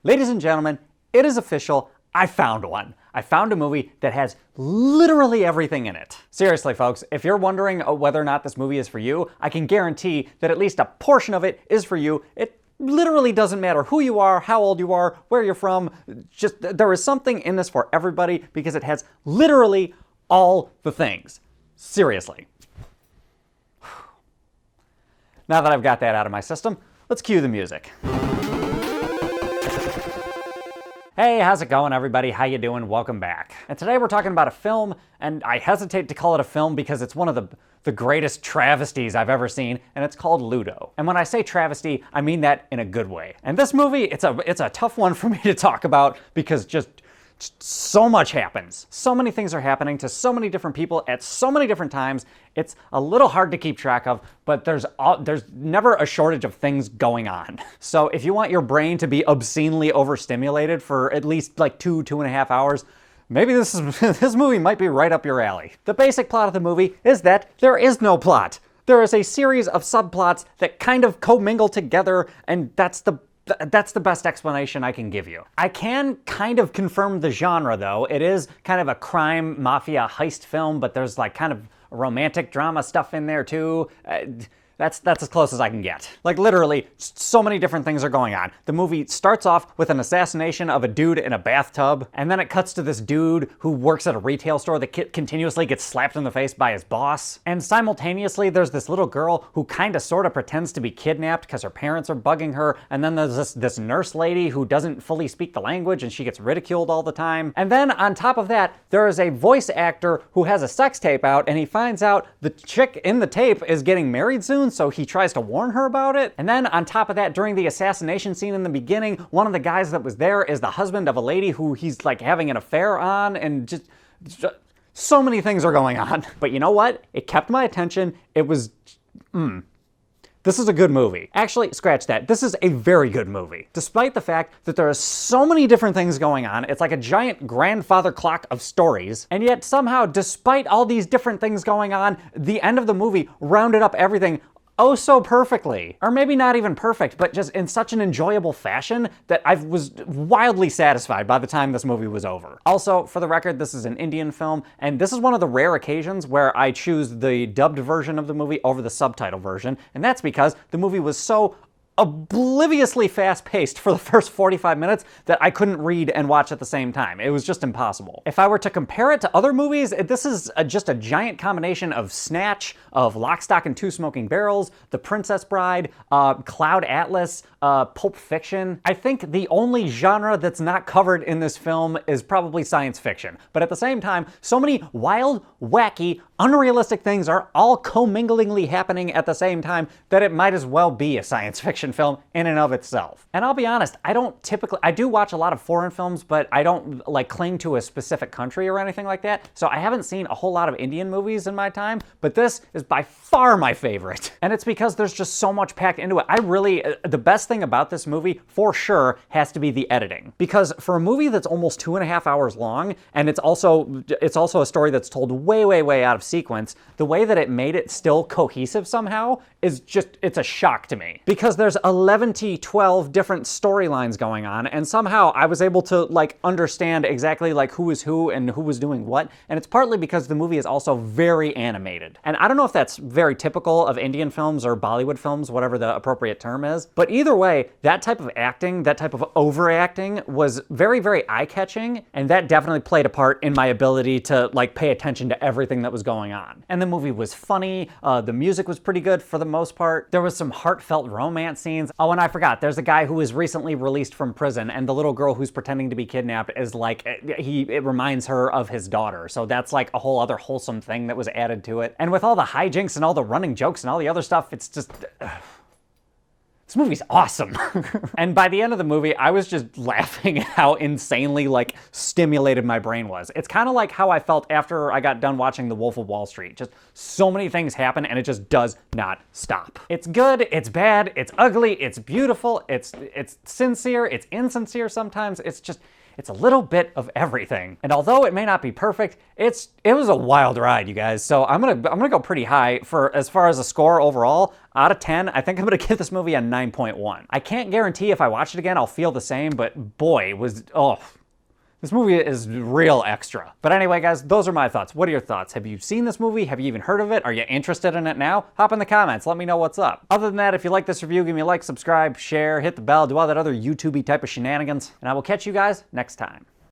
Ladies and gentlemen, it is official. I found one. I found a movie that has literally everything in it. Seriously, folks, if you're wondering whether or not this movie is for you, I can guarantee that at least a portion of it is for you. It literally doesn't matter who you are, how old you are, where you're from. Just there is something in this for everybody because it has literally all the things. Seriously. Now that I've got that out of my system, let's cue the music. Hey, how's it going, everybody? How you doing? Welcome back. And today we're talking about a film, and I hesitate to call it a film because it's one of the greatest travesties I've ever seen, and it's called Ludo. And when I say travesty, I mean that in a good way. And this movie, it's a tough one for me to talk about because just so much happens. So many things are happening to so many different people at so many different times. It's a little hard to keep track of, but there's never a shortage of things going on. So if you want your brain to be obscenely overstimulated for at least like 2.5 hours, maybe this movie might be right up your alley. The basic plot of the movie is that there is no plot. There is a series of subplots that kind of commingle together, and that's the best explanation I can give you. I can kind of confirm the genre, though. It is kind of a crime mafia heist film, but there's like kind of romantic drama stuff in there too. That's as close as I can get. Like literally, so many different things are going on. The movie starts off with an assassination of a dude in a bathtub, and then it cuts to this dude who works at a retail store that continuously gets slapped in the face by his boss. And simultaneously, there's this little girl who kinda sorta pretends to be kidnapped because her parents are bugging her, and then there's this nurse lady who doesn't fully speak the language and she gets ridiculed all the time. And then on top of that, there is a voice actor who has a sex tape out, and he finds out the chick in the tape is getting married soon, so he tries to warn her about it. And then on top of that, during the assassination scene in the beginning, one of the guys that was there is the husband of a lady who he's like having an affair on, and just so many things are going on. But you know what? It kept my attention. It was, This is a good movie. Actually, scratch that. This is a very good movie. Despite the fact that there are so many different things going on, it's like a giant grandfather clock of stories, and yet somehow, despite all these different things going on, the end of the movie rounded up everything oh so perfectly. Or maybe not even perfect, but just in such an enjoyable fashion that I was wildly satisfied by the time this movie was over. Also, for the record, this is an Indian film, and this is one of the rare occasions where I choose the dubbed version of the movie over the subtitle version, and that's because the movie was so obliviously fast-paced for the first 45 minutes that I couldn't read and watch at the same time. It was just impossible. If I were to compare it to other movies, this is just a giant combination of Snatch, of Lock, Stock, and Two Smoking Barrels, The Princess Bride, Cloud Atlas, Pulp Fiction. I think the only genre that's not covered in this film is probably science fiction. But at the same time, so many wild, wacky, unrealistic things are all comminglingly happening at the same time that it might as well be a science fiction film in and of itself. And I'll be honest, I do watch a lot of foreign films, but I don't like cling to a specific country or anything like that. So I haven't seen a whole lot of Indian movies in my time, but this is by far my favorite. And it's because there's just so much packed into it. The best thing about this movie, for sure, has to be the editing. Because for a movie that's almost 2.5 hours long, and it's also a story that's told way, way, way out of sequence, the way that it made it still cohesive somehow is just, it's a shock to me. Because there's 11 to 12 different storylines going on, and somehow I was able to like understand exactly like who was who and who was doing what, and it's partly because the movie is also very animated. And I don't know if that's very typical of Indian films or Bollywood films, whatever the appropriate term is, but either way, that type of acting, that type of overacting was very, very eye-catching, and that definitely played a part in my ability to like pay attention to everything that was going on. And the movie was funny, the music was pretty good for the most part, there was some heartfelt romance scenes. Oh, and I forgot, there's a guy who was recently released from prison, and the little girl who's pretending to be kidnapped is like, it reminds her of his daughter, so that's like a whole other wholesome thing that was added to it. And with all the hijinks and all the running jokes and all the other stuff, it's just, this movie's awesome. And by the end of the movie, I was just laughing at how insanely like stimulated my brain was. It's kind of like how I felt after I got done watching The Wolf of Wall Street. Just so many things happen and it just does not stop. It's good, it's bad, it's ugly, it's beautiful, it's sincere, it's insincere sometimes. It's a little bit of everything. And although it may not be perfect, it was a wild ride, you guys. So I'm gonna go pretty high for as far as a score overall. Out of 10, I think I'm gonna give this movie a 9.1. I can't guarantee if I watch it again, I'll feel the same, but boy, this movie is real extra. But anyway, guys, those are my thoughts. What are your thoughts? Have you seen this movie? Have you even heard of it? Are you interested in it now? Hop in the comments. Let me know what's up. Other than that, if you like this review, give me a like, subscribe, share, hit the bell, do all that other YouTube-y type of shenanigans, and I will catch you guys next time.